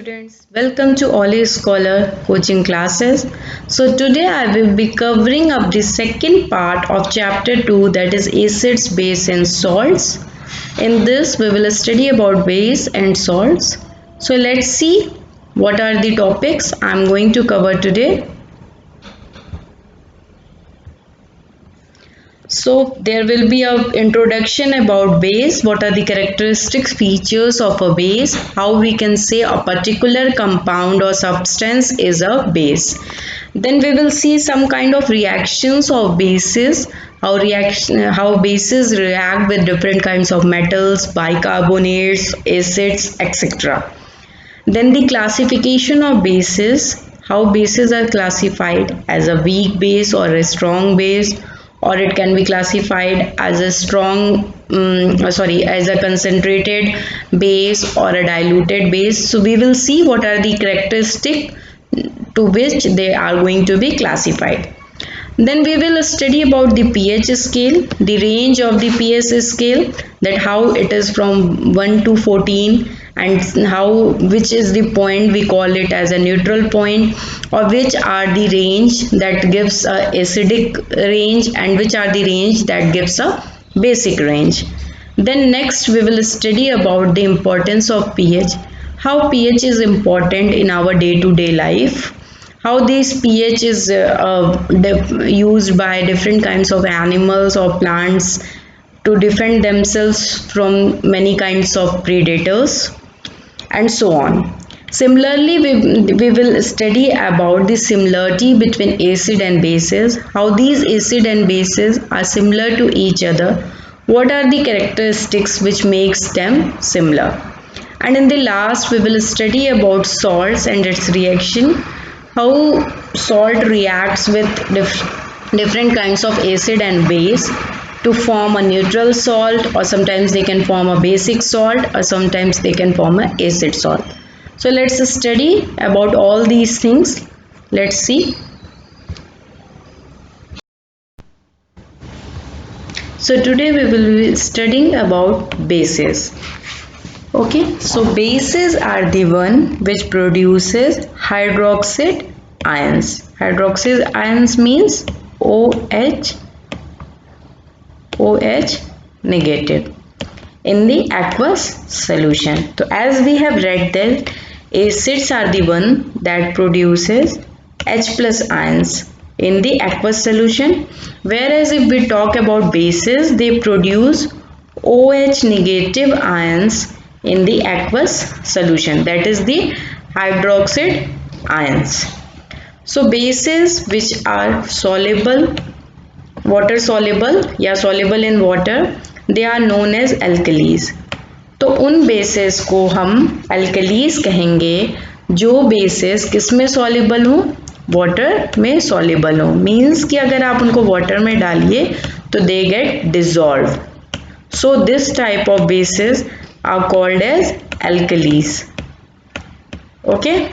Students, welcome to Ollie Scholar coaching classes. So today I will be covering up the second part of chapter 2, that is acids, base and salts. In this we will study about base and salts. So let's see what are the topics I am going to cover today. So there will be a introduction about base, what are the characteristics features of a base, how we can say a particular compound or substance is a base. Then we will see some kind of reactions of bases, how bases react with different kinds of metals, bicarbonates, acids, etc. Then the classification of bases, how bases are classified as a weak base or a strong base, or it can be classified as a as a concentrated base or a diluted base. So we will see what are the characteristics to which they are going to be classified. Then we will study about the pH scale, the range of the pH scale, that how it is from 1 to 14, and which is the point we call it as a neutral point, or which are the range that gives a acidic range and which are the range that gives a basic range. Then next we will study about the importance of pH, how pH is important in our day-to-day life, how this pH is used by different kinds of animals or plants to defend themselves from many kinds of predators, and so on. Similarly, we will study about the similarity between acid and bases, how these acid and bases are similar to each other, what are the characteristics which makes them similar. And in the last, we will study about salts and its reaction, how salt reacts with different kinds of acid and base to form a neutral salt, or sometimes they can form a basic salt, or sometimes they can form an acid salt. So let's study about all these things. Let's see. So today we will be studying about bases. Okay, so bases are the one which produces hydroxide ions. Hydroxide ions means OH negative in the aqueous solution. So as we have read that acids are the one that produces H plus ions in the aqueous solution, whereas if we talk about bases, they produce OH negative ions in the aqueous solution, that is the hydroxide ions. So bases which are soluble, water soluble या soluble in water, they are known as alkalis. तो उन bases को हम alkalis कहेंगे जो bases किस में soluble हो, वाटर में soluble हो. मीन्स कि अगर आप उनको वाटर में डालिए तो they get dissolved. So this type of bases are called as alkalis. Okay.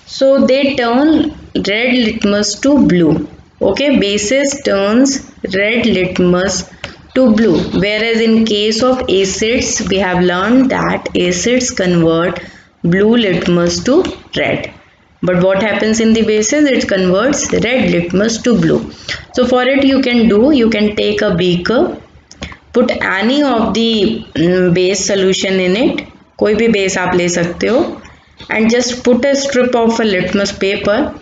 So they turn red litmus to blue. Okay, bases turns red litmus to blue, whereas in case of acids we have learned that acids convert blue litmus to red. But what happens in the bases? It converts red litmus to blue. So for it you can take a beaker, put any of the base solution in it, कोई भी base आप ले सकते हो, and just put a strip of a litmus paper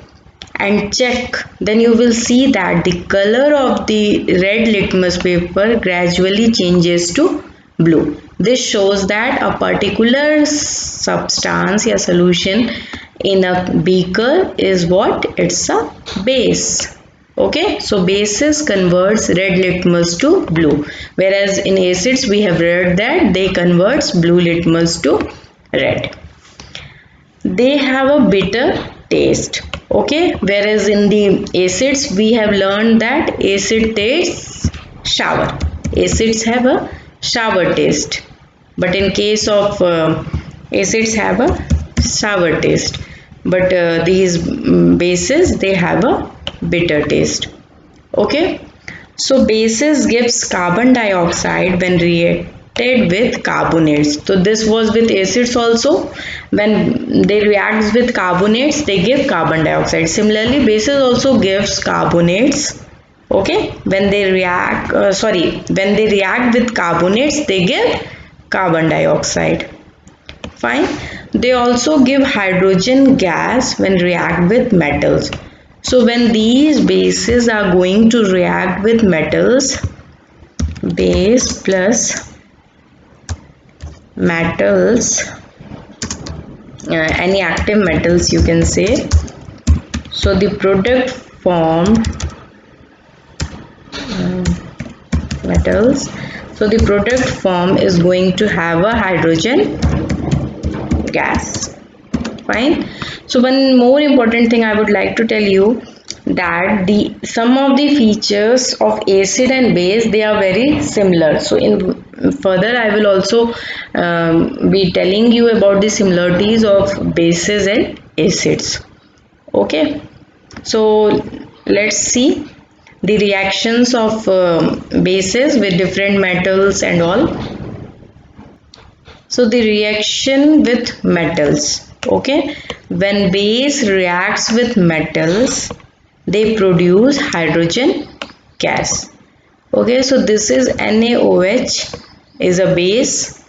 and check. Then you will see that the color of the red litmus paper gradually changes to blue. This shows that a particular substance or solution in a beaker is what? It's a base. Okay, so bases converts red litmus to blue, whereas in acids we have read that they converts blue litmus to red. They have a bitter taste. Okay, whereas in the acids we have learned that acid tastes sour. Acids have a sour taste, but in case of acids have a sour taste, but these bases they have a bitter taste. Okay, So bases gives carbon dioxide when reacted with carbonates. So this was with acids also. When they react with carbonates, they give carbon dioxide. Similarly, bases also gives carbonates. Okay, when they react, when they react with carbonates, they give carbon dioxide. Fine. They also give hydrogen gas when react with metals. So when these bases are going to react with metals, base plus metals, any active metals you can say. So the product formed metals. So the product form is going to have a hydrogen gas. Fine. So one more important thing I would like to tell you, that the some of the features of acid and base, they are very similar. So in further I will also be telling you about the similarities of bases and acids. Okay, so let's see the reactions of bases with different metals and all. So the reaction with metals, okay, when base reacts with metals, they produce hydrogen gas. Okay, so this is NaOH is a base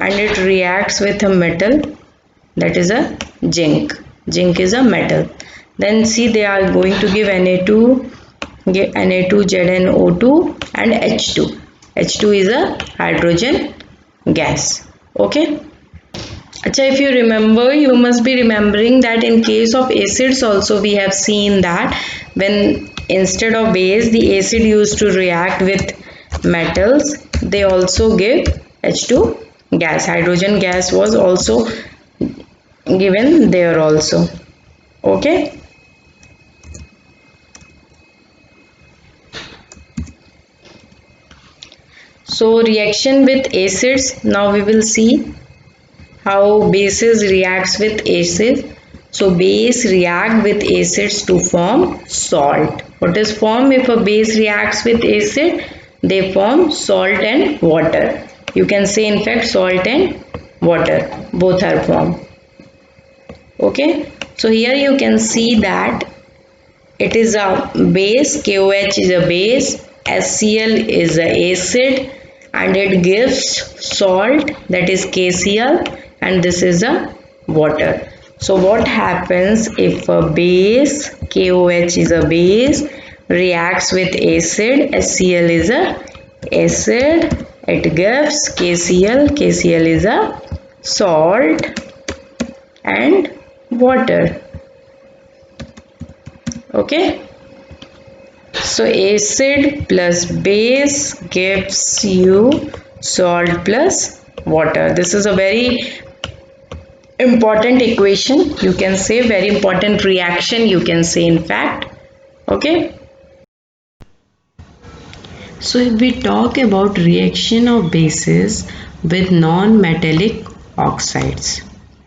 and it reacts with a metal, that is a zinc. Zinc is a metal. Then see, they are going to give Na2, ZnO2 and H2. H2 is a hydrogen gas. Okay. Acha, if you remember, you must be remembering that in case of acids also we have seen that when instead of base the acid used to react with metals, they also give H2 gas. Hydrogen gas was also given there also. Okay. So reaction with acids, now we will see how bases reacts with acid. So base react with acids to form salt. What is form if a base reacts with acid? They form salt and water. You can say in fact salt and water, both are formed. Okay, so here you can see that it is a base, KOH is a base, HCl is a acid and it gives salt, that is KCl, and this is a water. So what happens if a base, KOH is a base, reacts with acid, HCl is a acid, it gives KCl, KCl is a salt and water. Okay. So acid plus base gives you salt plus water. This is a very important equation, you can say, very important reaction, you can say in fact. Okay. So if we talk about reaction of bases with non-metallic oxides,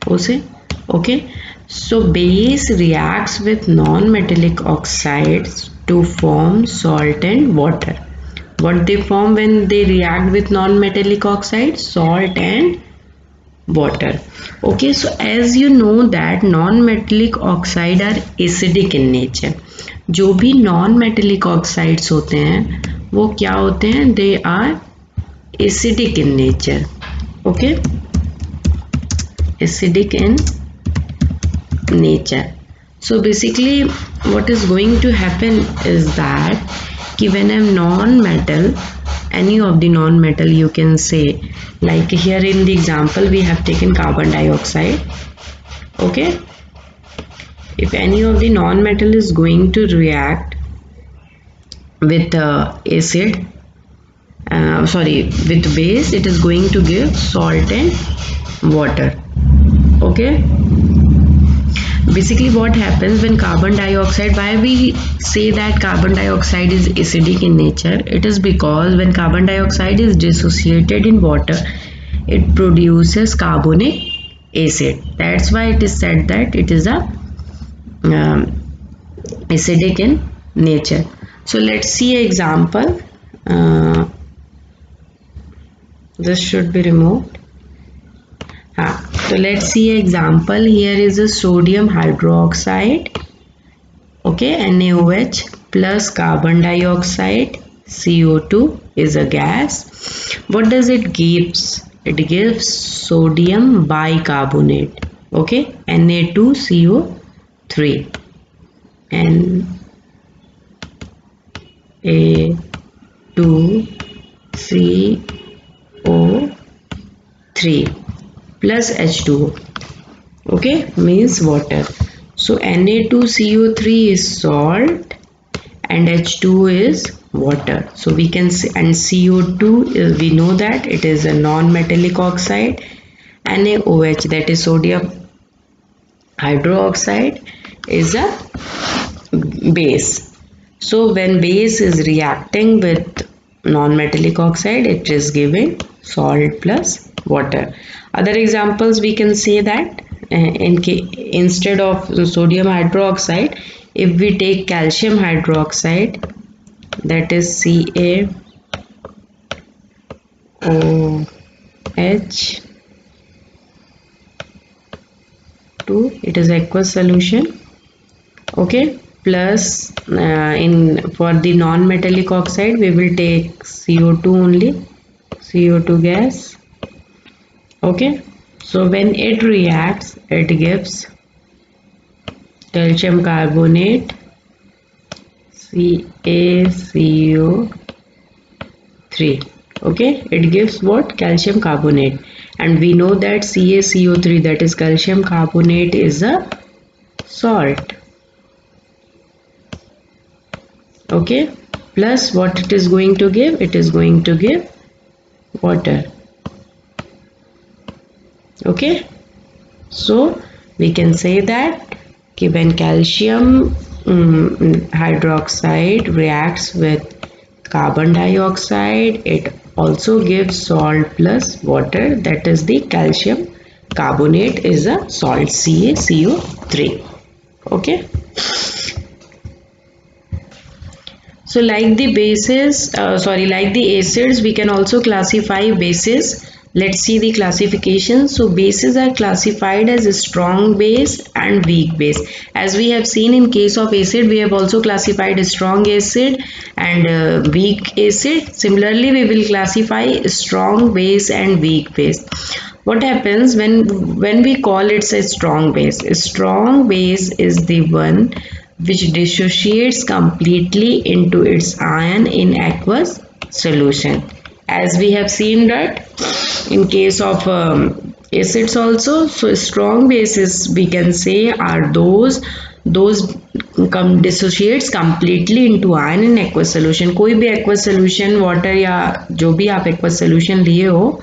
okay, so base reacts with non-metallic oxides to form salt and water. What they form when they react with non-metallic oxides? Salt and water. Okay, so as you know that non-metallic oxide are acidic in nature. जो भी non-metallic oxides होते हैं वो क्या होते हैं? They are acidic in nature. Okay, acidic in nature. So basically what is going to happen is that when a non-metal, any of the non-metal you can say, like here in the example we have taken carbon dioxide. Okay, if any of the non-metal is going to react with acid, with base, it is going to give salt and water. Okay, basically what happens when carbon dioxide, why we say that carbon dioxide is acidic in nature? It is because when carbon dioxide is dissociated in water, it produces carbonic acid. That's why it is said that it is a acidic in nature. So let's see an example. Uh, this should be removed. So let's see an example. Here is a sodium hydroxide, okay, NaOH plus carbon dioxide, CO2 is a gas. What does it gives? It gives sodium bicarbonate, okay, Na2CO3 Na2CO3 plus H2O, okay, means water. So Na2CO3 is salt and H2O is water. So we can say, and CO2 is, we know that it is a non-metallic oxide. NaOH, that is sodium hydroxide, is a base. So when base is reacting with non-metallic oxide, it is giving salt plus water. Other examples we can say that instead of sodium hydroxide, if we take calcium hydroxide, that is CaOH, it is aqueous solution, okay, plus in for the non-metallic oxide we will take CO2 only, CO2 gas, okay. So when it reacts, it gives calcium carbonate, CaCO3, okay, it gives what? Calcium carbonate, and we know that CaCO3, that is calcium carbonate, is a salt, okay, plus what it is going to give? It is going to give water, okay. So we can say that when calcium hydroxide reacts with carbon dioxide, it also gives salt plus water, that is the calcium carbonate is a salt, CaCO3, okay. So like the bases, like the acids, we can also classify bases. Let's see the classification. So bases are classified as a strong base and weak base. As we have seen in case of acid, we have also classified a strong acid and weak acid. Similarly, we will classify strong base and weak base. What happens when we call it a strong base? A strong base is the one which dissociates completely into its ion in aqueous solution. As we have seen that in case of acids also, so strong bases we can say are those dissociates completely into ion in aqueous solution. कोई भी aqueous solution water या जो भी आप aqueous solution लिए हो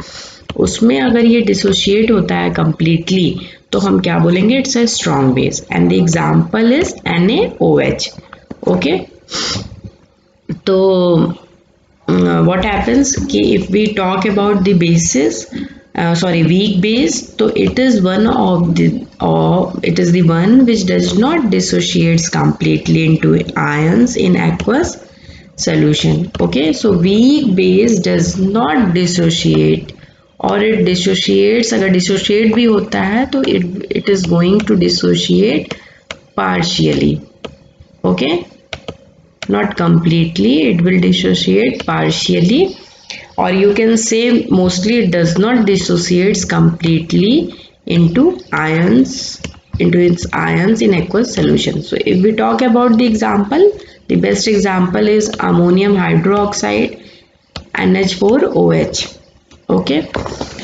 उसमें अगर ये डिसोशिएट होता है completely तो हम क्या बोलेंगे? It's a strong base and the example is NaOH, okay. तो what happens कि if we talk about the bases, weak base, so it is one of the, or it is the one which does not dissociates completely into ions in aqueous solution, okay. So weak base does not dissociate, और it dissociates, अगर dissociate भी होता है तो it is going to dissociate partially, okay, not completely, it will dissociate partially, or you can say mostly it does not dissociates completely into ions, into its ions in aqueous solution. So if we talk about the example, the best example is ammonium hydroxide, NH4OH, okay.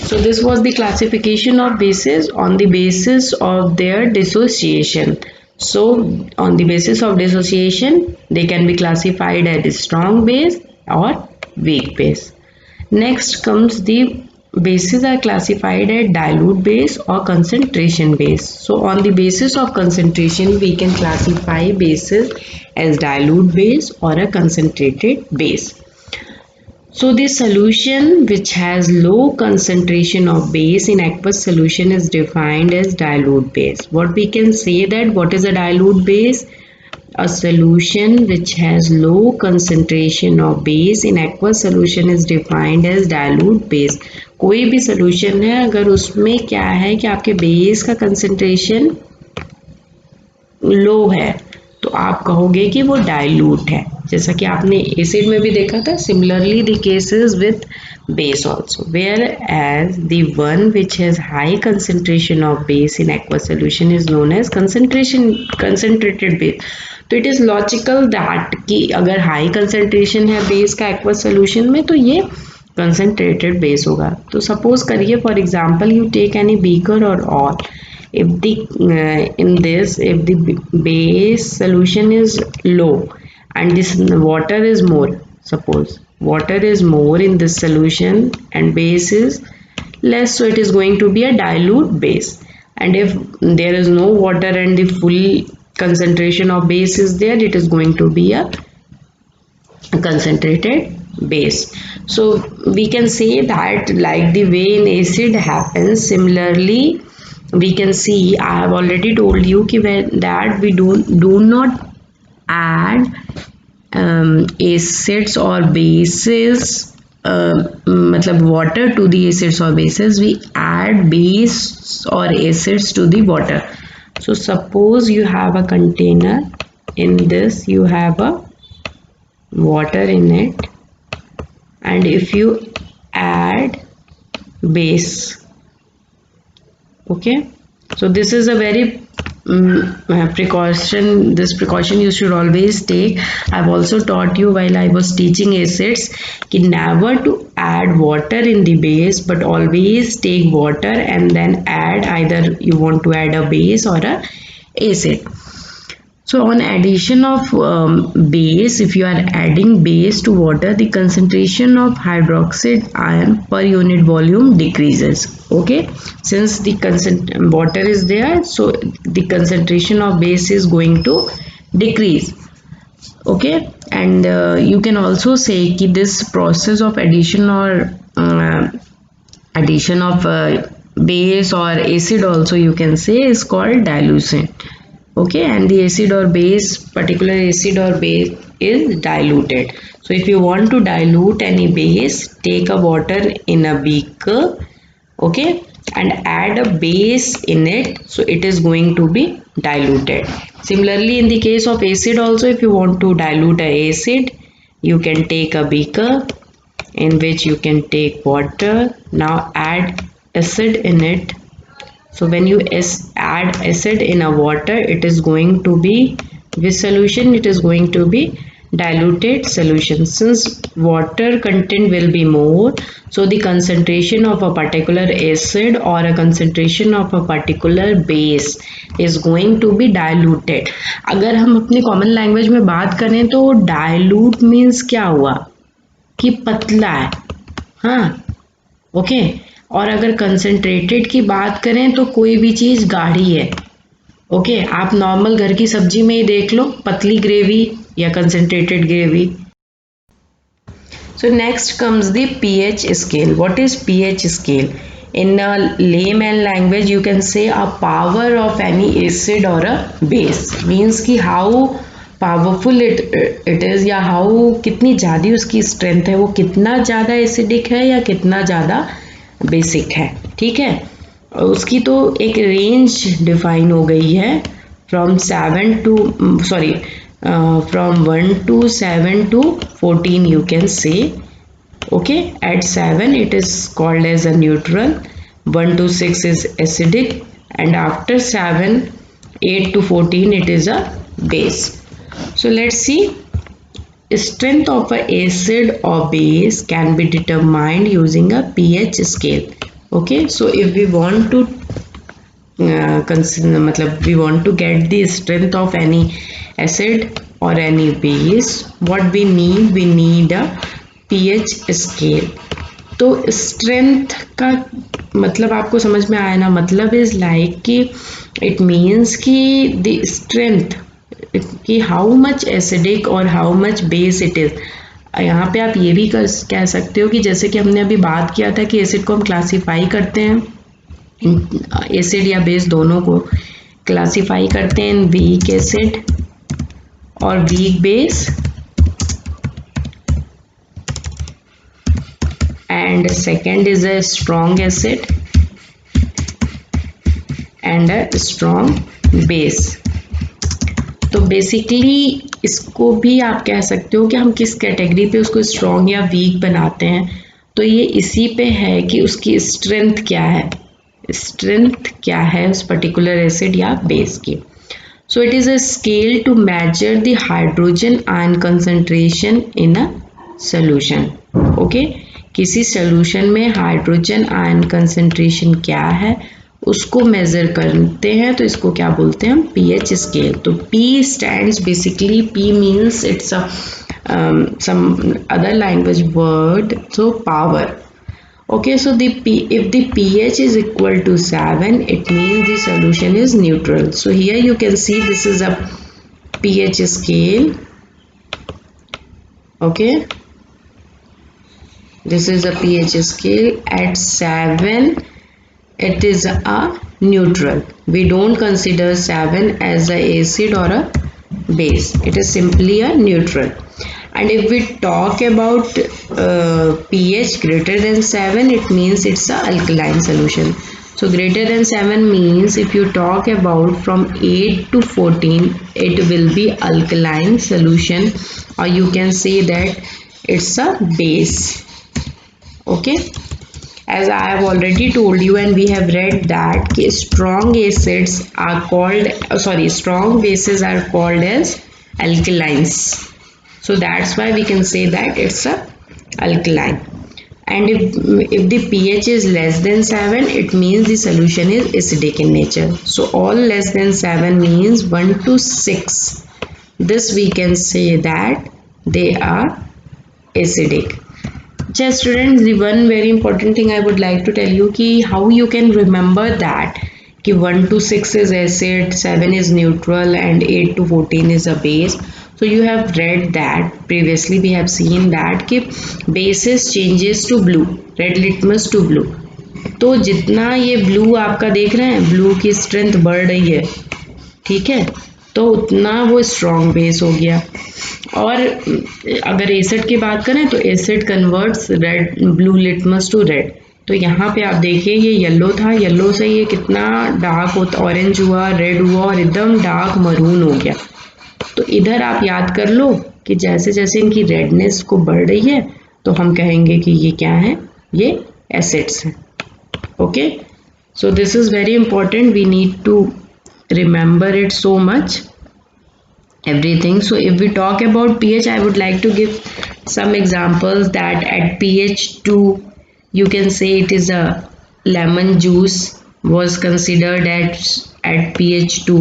So this was the classification of bases on the basis of their dissociation. So on the basis of dissociation, they can be classified as strong base or weak base. Next comes the bases are classified as dilute base or concentration base. So on the basis of concentration, we can classify bases as dilute base or a concentrated base. So the solution which has low concentration of base in aqueous solution is defined as dilute base. What we can say that what is a dilute base? a solution which has low concentration of base in aqueous solution is defined as dilute base. कोई भी solution है अगर उसमें क्या है कि आपके base का concentration लो है तो आप कहोगे कि वो डाइल्यूट है, जैसा कि आपने एसिड में भी देखा था. Similarly the cases with base also, where as the one which has high concentration of base in aqua solution is known as concentrated base. तो इट इज लॉजिकल दैट कि अगर हाई कंसंट्रेशन है base का aqua solution में तो ये concentrated base होगा. तो सपोज करिए for example you take any beaker और all. If the if the base solution is low and this water is more, suppose water is more in this solution and base is less, so it is going to be a dilute base. And if there is no water and the full concentration of base is there, it is going to be a concentrated base. So we can say that like the way in acid happens, similarly we can see, I have already told you that we do not add acids or bases, मतलब water to the acids or bases, we add base or acids to the water. So suppose you have a container, in this you have a water in it, and if you add base, okay, so this is a very this precaution you should always take. I've also taught you while I was teaching acids कि never to add water in the base, but always take water and then add, either you want to add a base or a acid. So on addition of base, if you are adding base to water, the concentration of hydroxide ion per unit volume decreases. Okay, since the water is there, so the concentration of base is going to decrease. Okay, and you can also say that this process of addition of base or acid also you can say is called dilution. Okay, and the acid or base, particular acid or base is diluted. So if you want to dilute any base, take a water in a beaker, okay, and add a base in it, so it is going to be diluted. Similarly in the case of acid also, if you want to dilute a acid, you can take a beaker in which you can take water, now add acid in it. So when you add acid in a water, it is going to be this solution, it is going to be diluted solution. Since water content will be more, so the concentration of a particular acid or a concentration of a particular base is going to be diluted. अगर हम अपनी common language में बात करें तो dilute means क्या हुआ कि पतला है, हाँ, ओके. और अगर कंसंट्रेटेड की बात करें तो कोई भी चीज़ गाढ़ी है. ओके, आप नॉर्मल घर की सब्जी में ही देख लो, पतली ग्रेवी या concentrated gravy. So next comes the pH scale. What is pH scale? In a layman language you can say a power of any acid or a base, means कि how powerful it is, या how कितनी ज़्यादा उसकी strength है, वो कितना ज़्यादा acidic है या कितना ज़्यादा बेसिक है. ठीक है, उसकी तो एक रेंज डिफाइन हो गई है from 1 to 7 to 14 you can say. Okay, at 7 it is called as a neutral, 1 to 6 is acidic, and after 7, 8 to 14 it is a base. So let's see. Strength of a acid or base can be determined using a pH scale. Okay, so if we want to we want to get the strength of any acid or any base, what we need a pH scale. तो strength का मतलब आपको समझ में आया ना, मतलब is like कि it means कि the strength कि हाउ मच एसिडिक और how much base it is. यहाँ पे आप ये भी कह सकते हो कि जैसे कि हमने अभी बात किया था कि एसिड को हम क्लासीफाई करते हैं, एसिड या बेस दोनों को क्लासीफाई करते हैं in weak acid or weak base, and second is a strong acid and a strong base. तो बेसिकली इसको भी आप कह सकते हो कि हम किस कैटेगरी पे उसको स्ट्रॉन्ग या वीक बनाते हैं, तो ये इसी पे है कि उसकी स्ट्रेंथ क्या है, स्ट्रेंथ क्या है उस पर्टिकुलर एसिड या बेस की. So it is a scale to measure the hydrogen ion concentration in a solution. Okay, किसी solution में हाइड्रोजन आयन कंसेंट्रेशन क्या है उसको मेजर करते हैं, तो इसको क्या बोलते हैं हम, pH स्केल. तो P stands basically, P means it's a some other language word, so power. Okay, so if the pH is equal to 7, it means the solution is neutral. So here you can see this is a pH scale. Okay, this is a pH scale. At 7 it is a neutral. We don't consider 7 as a acid or a base. It is simply a neutral. And if we talk about pH greater than 7, it means it's a alkaline solution. So greater than 7 means if you talk about from 8 to 14, it will be alkaline solution, or you can say that it's a base. Okay, as I have already told you and we have read that strong acids are called, strong bases are called as alkalines. So that's why we can say that it's a alkaline. And if the pH is less than 7, it means the solution is acidic in nature. So all less than 7 means 1 to 6. This we can say that they are acidic. Just students, the one very important thing I would like to tell you ki how you can remember that कि 1 to 6 is acid, 7 is neutral and 8 to 14 is a base. So you have read that previously, we have seen that कि bases changes to blue, red litmus to blue. तो जितना ये blue आपका देख रहे हैं, blue की strength बढ़ रही है, ठीक है, तो उतना वो स्ट्रॉन्ग बेस हो गया. और अगर एसिड की बात करें तो acid converts red blue litmus to red. तो यहाँ पे आप देखिए ये येलो था, येलो से ये कितना डार्क होता, ऑरेंज हुआ, रेड हुआ और एकदम डार्क मरून हो गया. तो इधर आप याद कर लो कि जैसे जैसे इनकी रेडनेस को बढ़ रही है तो हम कहेंगे कि ये क्या है, ये एसिड्स हैं. Okay, so this is very important, we need to remember it so much, everything. So if we talk about pH, I would like to give some examples that at pH 2 you can say it is a lemon juice was considered at pH 2.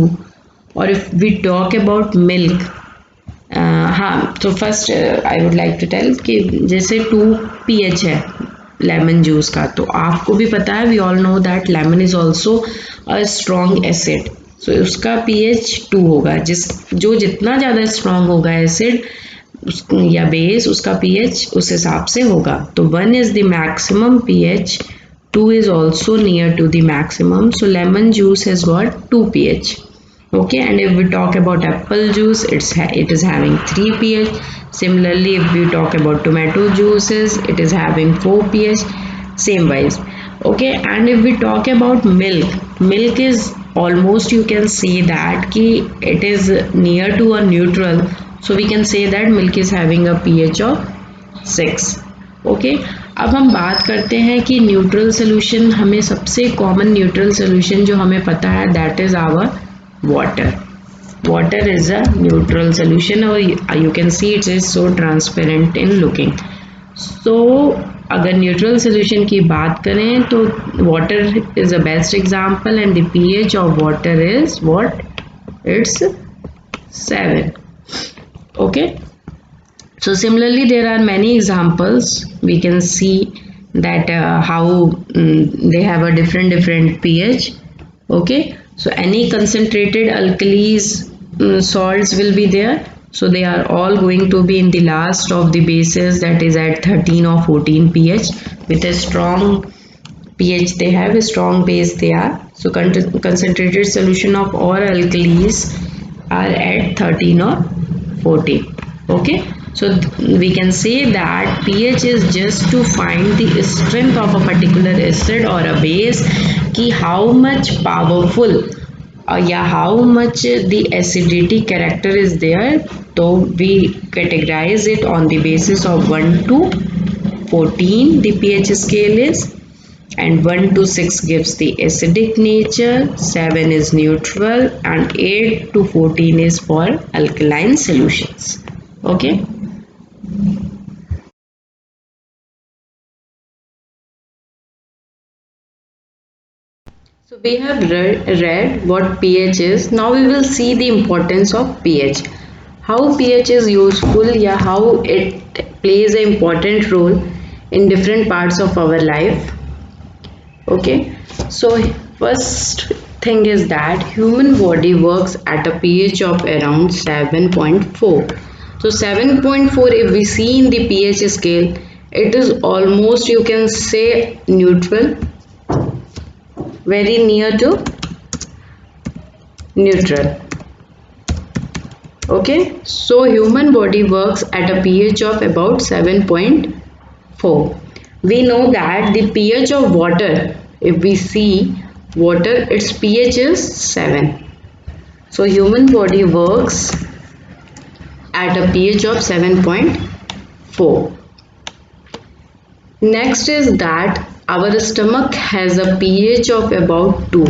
or if we talk about milk, हाँ, तो first I would like to tell कि जैसे 2 pH है lemon juice का, तो आपको भी पता है, we all know that lemon is also a strong acid. So उसका pH 2 होगा, जो जितना ज़्यादा स्ट्रॉन्ग होगा एसिड या बेस, उसका pH उस हिसाब से होगा. तो 1 is the maximum pH, 2 is also near to the maximum. So lemon juice has got 2 pH. Okay, and if we talk about apple juice, it is having 3 pH. Similarly, if we talk about tomato juices, it is having 4 pH. Same wise. Okay, and if we talk about milk is almost, you can say that ki it is near to a neutral. So we can say that milk is having a pH of 6. Okay, अब हम बात करते हैं कि neutral solution, हमें सबसे common neutral solution जो हमें पता है that is our water. Water is a neutral solution और you can see it is so transparent in looking. So अगर न्यूट्रल सोल्यूशन की बात करें तो water is a best example and the pH of water is what, it's 7. Okay, so similarly there are many examples. We can see that how they have a different pH. Okay, so any concentrated alkalis salts will be there, so they are all going to be in the last of the bases, that is at 13 or 14 pH. With a strong pH they have, a strong base they are. So concentrated solution of all alkalis are at 13 or 14. Okay, so we can say that pH is just to find the strength of a particular acid or a base, कि how much powerful या how much the acidity character is there. So we categorize it on the basis of 1 to 14 the pH scale is, and 1 to 6 gives the acidic nature, 7 is neutral, and 8 to 14 is for alkaline solutions. Okay. So we have read what pH is. Now we will see the importance of pH. How pH is useful, yeah, how it plays an important role in different parts of our life. Okay, so first thing is that human body works at a pH of around 7.4. So 7.4, if we see in the pH scale, it is almost, you can say, neutral, very near to neutral. Okay, so human body works at a pH of about 7.4. We know that the pH of water, if we see water, its pH is 7. So human body works at a pH of 7.4. Next is that our stomach has a pH of about 2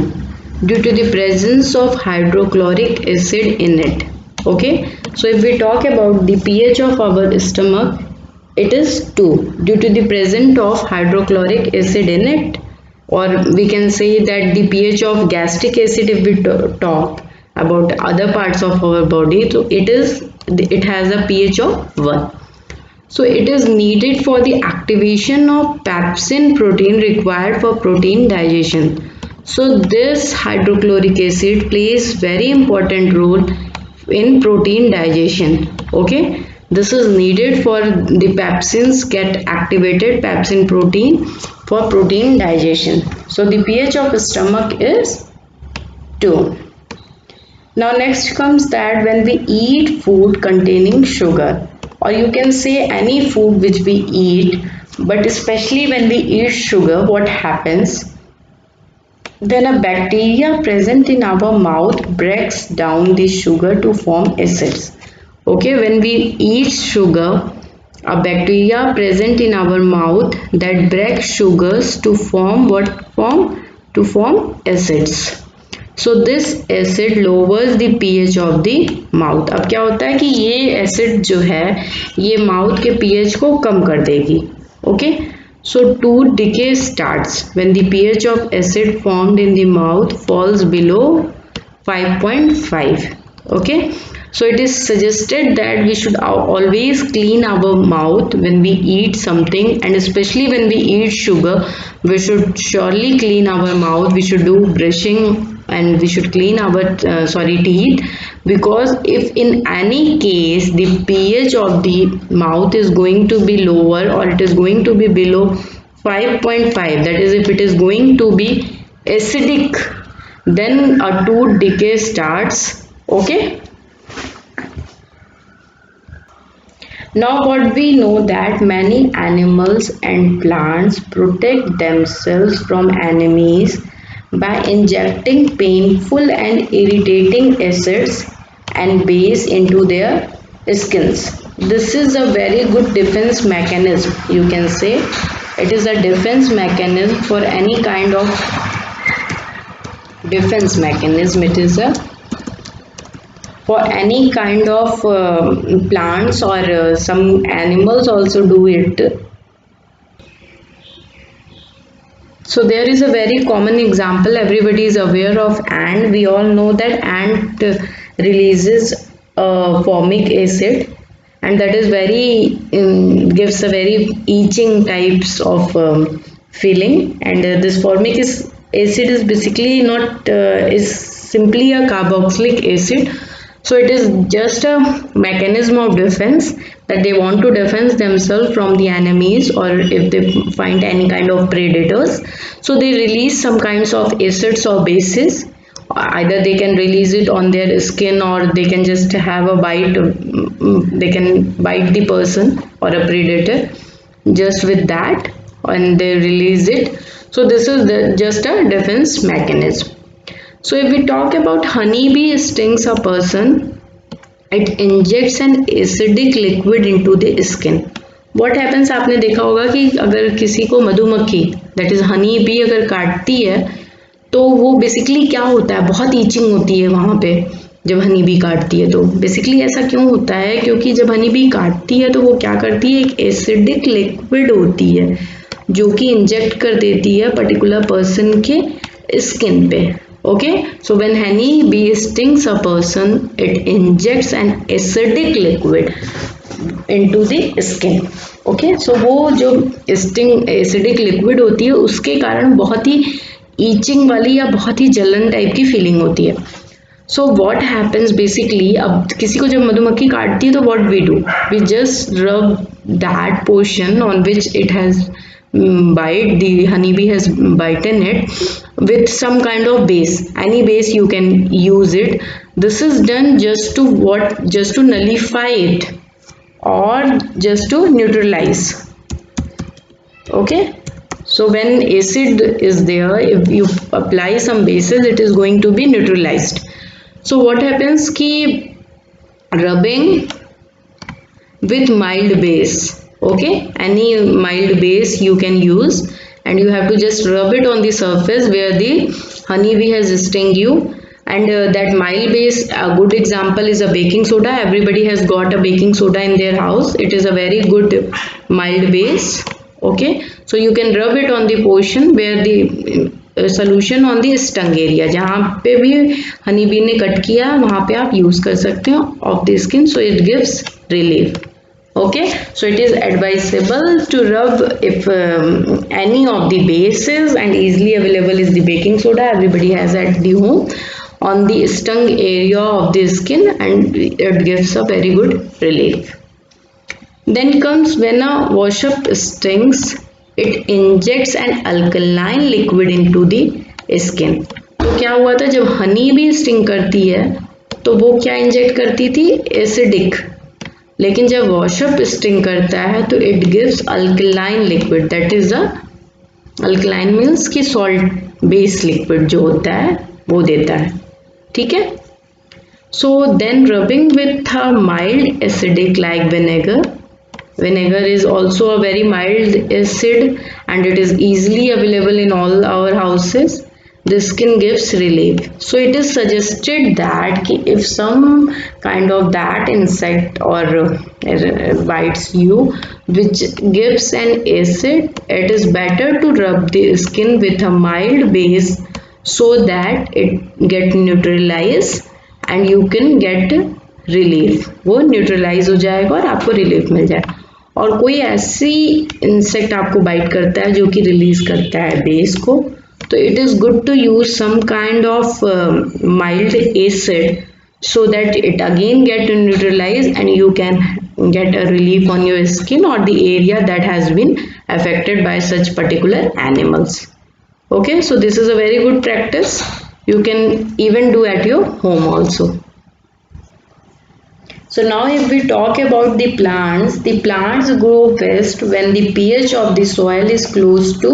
due to the presence of hydrochloric acid in it. Okay, so if we talk about the pH of our stomach, it is 2 due to the presence of hydrochloric acid in it, or we can say that the pH of gastric acid, if we talk about other parts of our body, so it has a pH of 1. So it is needed for the activation of pepsin protein required for protein digestion. So this hydrochloric acid plays very important role in protein digestion. Okay, this is needed for the pepsins get activated, pepsin protein, for protein digestion. So the pH of stomach is 2. Now next comes that when we eat food containing sugar, or you can say any food which we eat, but especially when we eat sugar, what happens? Then a bacteria present in our mouth breaks down the sugar to form acids. Okay, when we eat sugar, a bacteria present in our mouth that breaks sugars to form what form? To form acids. So this acid lowers the pH of the mouth. अब क्या होता है कि ये acid जो है ये mouth के pH को कम कर देगी. Okay, so tooth decay starts when the pH of acid formed in the mouth falls below 5.5. Okay, so it is suggested that we should always clean our mouth when we eat something, and especially when we eat sugar, we should surely clean our mouth. We should do brushing and we should clean our teeth, because if in any case the pH of the mouth is going to be lower, or it is going to be below 5.5, that is if it is going to be acidic, then a tooth decay starts. Okay, now what we know that many animals and plants protect themselves from enemies by injecting painful and irritating acids and base into their skins. This is a very good defense mechanism. You can say it is a defense mechanism for any kind of defense mechanism. It is a for any kind of plants, or some animals also do it. So there is a very common example everybody is aware of ant. We all know that ant releases formic acid, and that is very gives a very itching types of feeling. And this formic acid is basically not is simply a carboxylic acid. So it is just a mechanism of defense that they want to defend themselves from the enemies, or if they find any kind of predators. So they release some kinds of acids or bases Either they can release it on their skin, or they can just have a bite. They can bite the person or a predator just with that, and they release it. So this is just a defense mechanism. So if we talk about honeybee stings a person, it injects an acidic liquid into the skin. What happens, आपने देखा होगा कि अगर किसी को मधुमक्खी that is honey bee अगर काटती है तो वो बेसिकली क्या होता है, बहुत ईचिंग होती है वहाँ पे जब हनी बी काटती है। तो बेसिकली ऐसा क्यों होता है, क्योंकि जब हनी बी काटती है तो वो क्या करती है, एक एसिडिक लिक्विड होती है जो कि इंजेक्ट कर देती है पर्टिकुलर पर्सन के स्किन पे। Okay, so when honey bee stings a person, it injects an acidic liquid into the skin. Okay, so वो जो sting acidic liquid होती है उसके कारण बहुत ही ईचिंग वाली या बहुत ही जलन टाइप की फीलिंग होती है। सो वॉट हैपन्स बेसिकली, अब किसी को जब मधुमक्खी काटती है तो what we do, we just rub that portion on which it has bite, the honeybee has bitten it with some kind of base, any base you can use it. This is done just to what, just to nullify it or just to neutralize. Okay, so when acid is there, if you apply some bases, it is going to be neutralized. So what happens ki rubbing with mild base, okay, any mild base you can use, and you have to just rub it on the surface where the honeybee has stung you. And that mild base, a good example is a baking soda. Everybody has got a baking soda in their house. It is a very good mild base. Okay, so you can rub it on the portion where the solution on the stung area, जहाँ पे भी honey bee ने cut किया वहाँ पे आप use कर सकते हो of the skin, so it gives relief. Okay, so it is advisable to rub if any of the bases, and easily available is the baking soda, everybody has at the home, on the stung area of the skin, and it gives a very good relief. Then comes when a wasp stings, it injects an alkaline liquid into the skin. तो क्या हुआ था, जब हनी भी sting करती है तो वो क्या इंजेक्ट करती थी, एसिडिक, लेकिन जब वॉशअप स्टिंग करता है तो it gives alkaline liquid, that is a alkaline means कि सॉल्ट बेस लिक्विड जो होता है वो देता है। ठीक है, so then rubbing with a mild acidic like vinegar is also a very mild acid and it is easily available in all our houses. The skin gives relief. So it is suggested that if some kind of that insect or bites you which gives an acid, it is better to rub the skin with a mild base so that it get neutralized and you can get relief. वो neutralize हो जाएगा और आपको relief मिल जाएगा। और कोई ऐसी insect आपको बाइट करता है जो कि रिलीज करता है बेस को, तो it is good to use some kind of mild acid so that it again get neutralized and you can get a relief on your skin or the area that has been affected by such particular animals. Okay, so this is a very good practice. You can even do at your home also. So now if we talk about the plants grow best when the pH of the soil is close to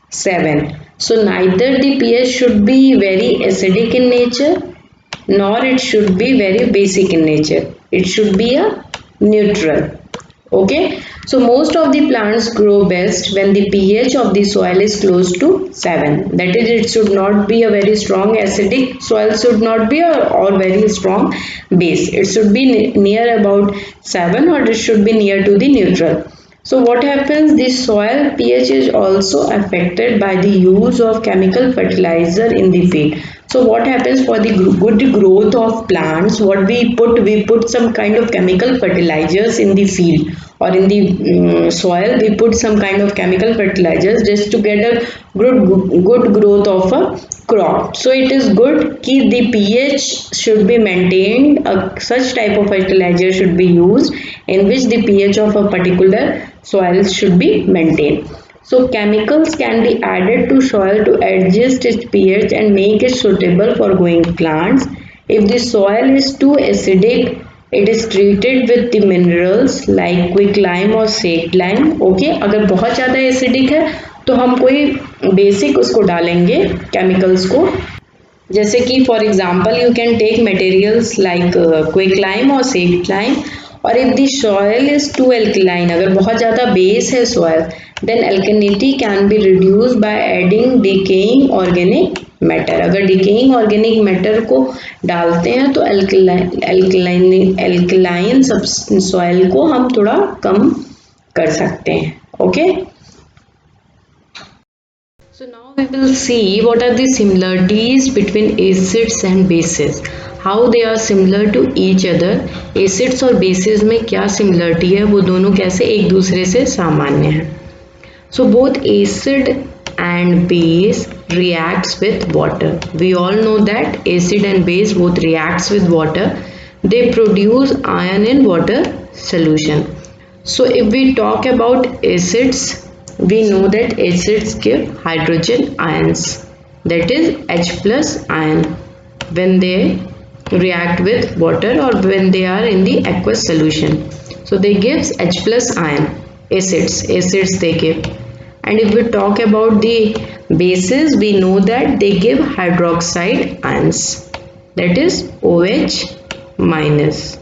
7. So neither the pH should be very acidic in nature nor it should be very basic in nature. It should be a neutral. Okay, so most of the plants grow best when the pH of the soil is close to 7. That is, it should not be a very strong acidic soil, should not be or very strong base. It should be near about 7 or it should be near to the neutral. So what happens, the soil pH is also affected by the use of chemical fertilizer in the field. So what happens for the good growth of plants, what we put some kind of chemical fertilizers in the field or in the soil. We put some kind of chemical fertilizers just to get a good growth of a crop. So it is good कि the pH should be maintained. Such type of fertilizer should be used in which the pH of a particular soil should be maintained. So chemicals can be added to soil to adjust its pH and make it suitable for growing plants. If the soil is too acidic, it is treated with the minerals like quicklime or slaked lime. Okay, अगर बहुत ज़्यादा acidic है तो हम कोई basic उसको डालेंगे chemicals को, जैसे कि for example you can take materials like quicklime और सेक्ड लाइम. और if the soil is too alkaline, अगर बहुत ज़्यादा बेस है soil, then alkalinity can be reduce by adding decaying organic matter. अगर डिकेइंग ऑर्गेनिक मैटर को डालते हैं तो एल्कलाइन सॉइल को हम थोड़ा कम कर सकते हैं. Okay, so now we will see what are the similarities between acids and bases, how they are similar to each other. acids और bases में क्या similarity है, वो दोनों कैसे एक दूसरे से सामान्य हैं. So both acid and base reacts with water. We all know that acid and base both reacts with water. They produce ion in water solution. So if we talk about acids, we know that acids give hydrogen ions, that is H plus ion, when they react with water or when they are in the aqueous solution. So they gives H plus ion. Acids they give. And if we talk about the bases, we know that they give hydroxide ions, that is OH minus.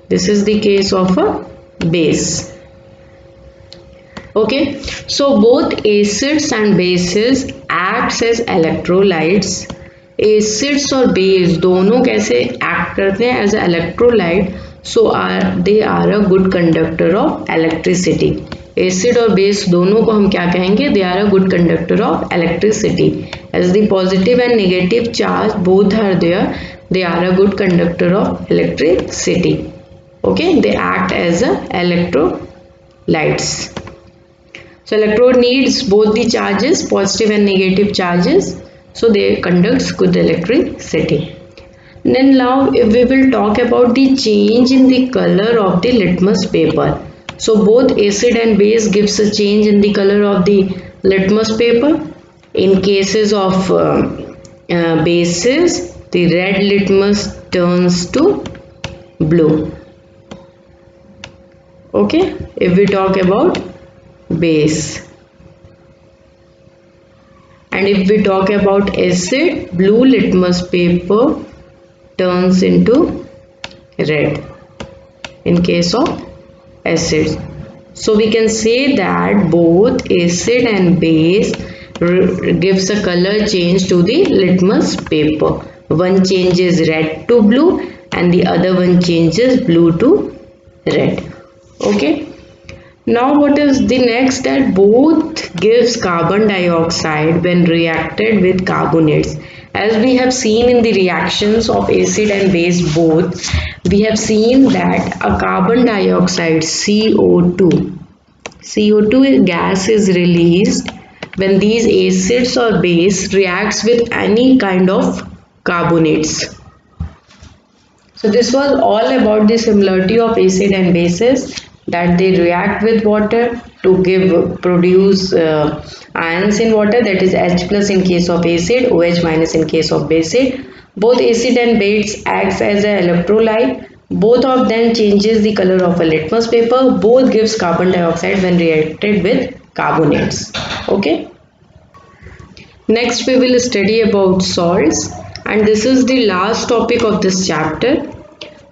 This is the case of a base. Okay, so both acids and bases acts as electrolytes. acids और base दोनों कैसे act करते हैं as electrolyte? So they are a good conductor of electricity. acid और base दोनों को हम क्या कहेंगे? They are a good conductor of electricity. As the positive and negative charge both are there, they are a good conductor of electricity. Okay, they act as a electrolytes. So electrode needs both the charges, positive and negative charges, so they conduct good electricity. Then now if we will talk about the change in the color of the litmus paper. So both acid and base gives a change in the color of the litmus paper. In cases of bases, the red litmus turns to blue. Okay, if we talk about base. And if we talk about acid, blue litmus paper turns into red in case of acid. So we can say that both acid and base gives a color change to the litmus paper. One changes red to blue and the other one changes blue to red. Okay, now what is the next? That both gives carbon dioxide when reacted with carbonates. As we have seen in the reactions of acid and base both, we have seen that a carbon dioxide CO2 gas is released when these acids or base reacts with any kind of carbonates. So this was all about the similarity of acid and bases, that they react with water to produce ions in water, that is H plus in case of acid, OH minus in case of base. Both acid and base acts as an electrolyte. Both of them changes the color of a litmus paper. Both gives carbon dioxide when reacted with carbonates. Okay, next we will study about salts, and this is the last topic of this chapter.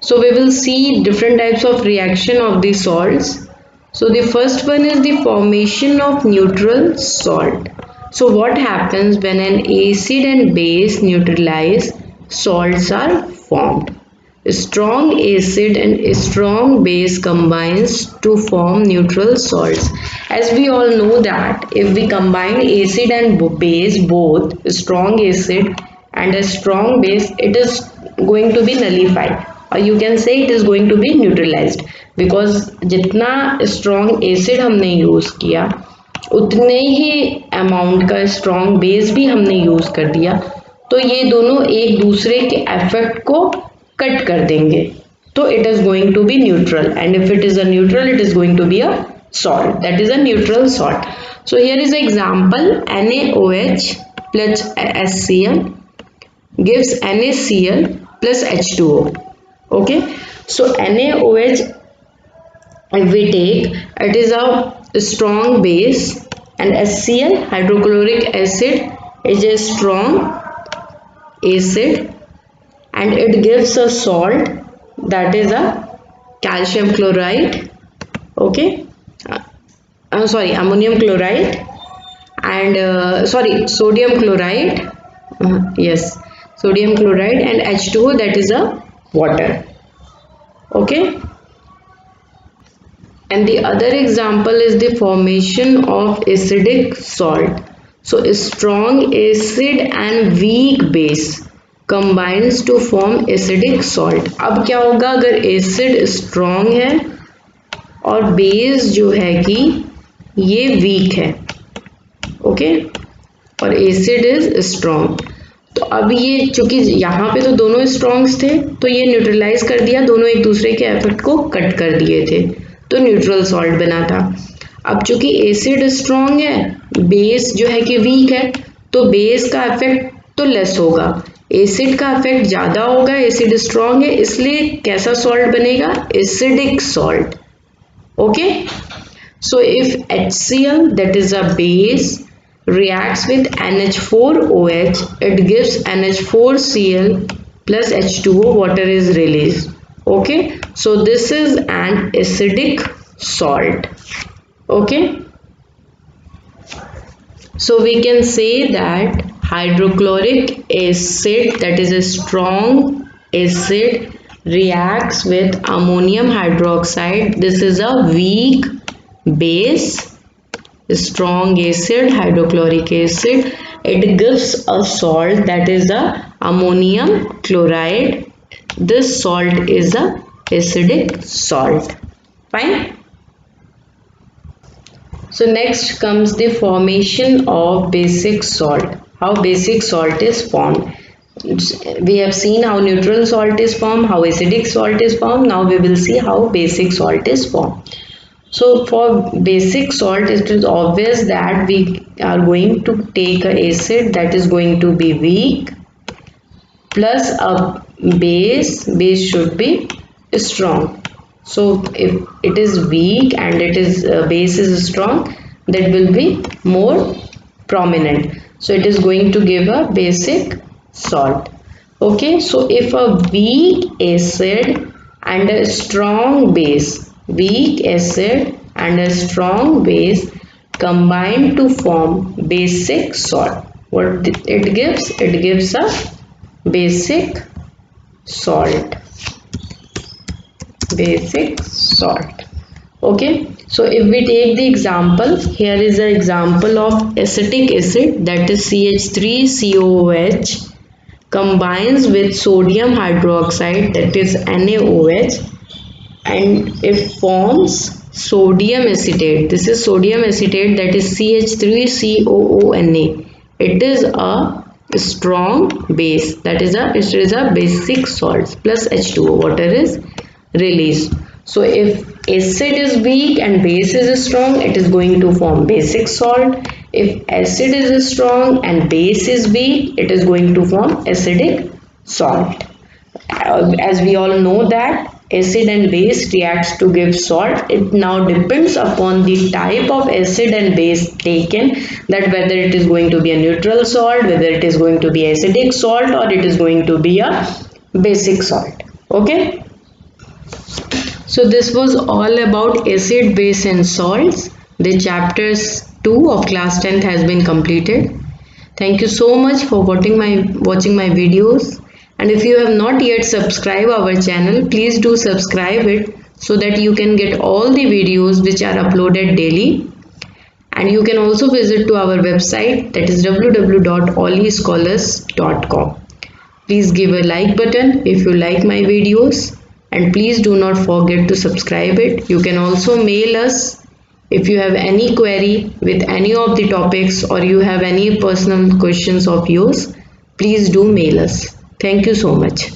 So we will see different types of reaction of the salts. So the first one is the formation of neutral salt. So what happens when an acid and base neutralize, salts are formed. A strong acid and a strong base combines to form neutral salts. As we all know that if we combine acid and base, both strong acid and a strong base, it is going to be nullified, or you can say it is going to be neutralized, because जितना strong acid हमने use किया उतने ही amount का strong base भी हमने use कर दिया, तो ये दोनों एक दूसरे के इफेक्ट को कट कर देंगे, तो it is going to be neutral, and if it is a neutral, it is going to be a salt, that is a neutral salt. So here is an example, NaOH plus HCl gives NaCl plus H2O. Okay, so NaOH, if we take, it is a strong base, and HCl, hydrochloric acid, is a strong acid, and it gives a salt, that is a calcium chloride. Okay, sorry, ammonium chloride, and sodium chloride. Yes, sodium chloride, and H2O, that is a water. Okay, and the other example is the formation of acidic salt. So a strong acid and weak base combines to form acidic salt. अब क्या होगा अगर acid strong है और base जो है कि ये वीक है, ओके, और एसिड इज स्ट्रॉन्ग, तो अब ये चूंकि यहाँ पे तो दोनों स्ट्रॉन्ग्स थे तो ये न्यूट्रलाइज कर दिया, दोनों एक दूसरे के इफेक्ट को कट कर दिए थे, तो न्यूट्रल सॉल्ट बना था। अब चूंकि एसिड स्ट्रॉन्ग है, बेस जो है कि वीक है, तो बेस का इफेक्ट तो लेस होगा, एसिड का इफेक्ट ज्यादा होगा, एसिड स्ट्रॉन्ग है, इसलिए कैसा सॉल्ट बनेगा, acidic salt. Okay, so if HCl, that is a base, reacts with NH4OH, it gives NH4Cl plus H2O, water is released. Okay, so this is an acidic salt. Okay, so we can say that hydrochloric acid, that is a strong acid, reacts with ammonium hydroxide. This is a weak base, strong acid, hydrochloric acid, it gives a salt, that is the ammonium chloride. This salt is a acidic salt. Fine. So next comes the formation of basic salt. How basic salt is formed. We have seen how neutral salt is formed, how acidic salt is formed. Now we will see how basic salt is formed. So for basic salt, it is obvious that we are going to take an acid that is going to be weak plus a base should be strong. So if it is weak and it is base is strong, that will be more prominent. So it is going to give a basic salt. Okay, so if a weak acid and a strong base, weak acid and a strong base combine to form basic salt, what it gives? It gives a basic salt. Basic salt. Okay, so if we take the example, here is an example of acetic acid, that is CH3COOH combines with sodium hydroxide, that is NaOH, and it forms sodium acetate. This is sodium acetate, that is CH3COONA. It is a strong base, that is it is a basic salt, plus H2O, water is released. So if acid is weak and base is strong, it is going to form basic salt. If acid is strong and base is weak, it is going to form acidic salt. As we all know that acid and base reacts to give salt. It now depends upon the type of acid and base taken, that whether it is going to be a neutral salt, whether it is going to be acidic salt, or it is going to be a basic salt. Okay, so this was all about acid, base and salts. The chapters 2 of class 10th has been completed. Thank you so much for watching my videos. And if you have not yet subscribed our channel, please do subscribe it so that you can get all the videos which are uploaded daily. And you can also visit to our website, that is www.ollyscholars.com. Please give a like button if you like my videos, and please do not forget to subscribe it. You can also mail us if you have any query with any of the topics, or you have any personal questions of yours. Please do mail us. Thank you so much.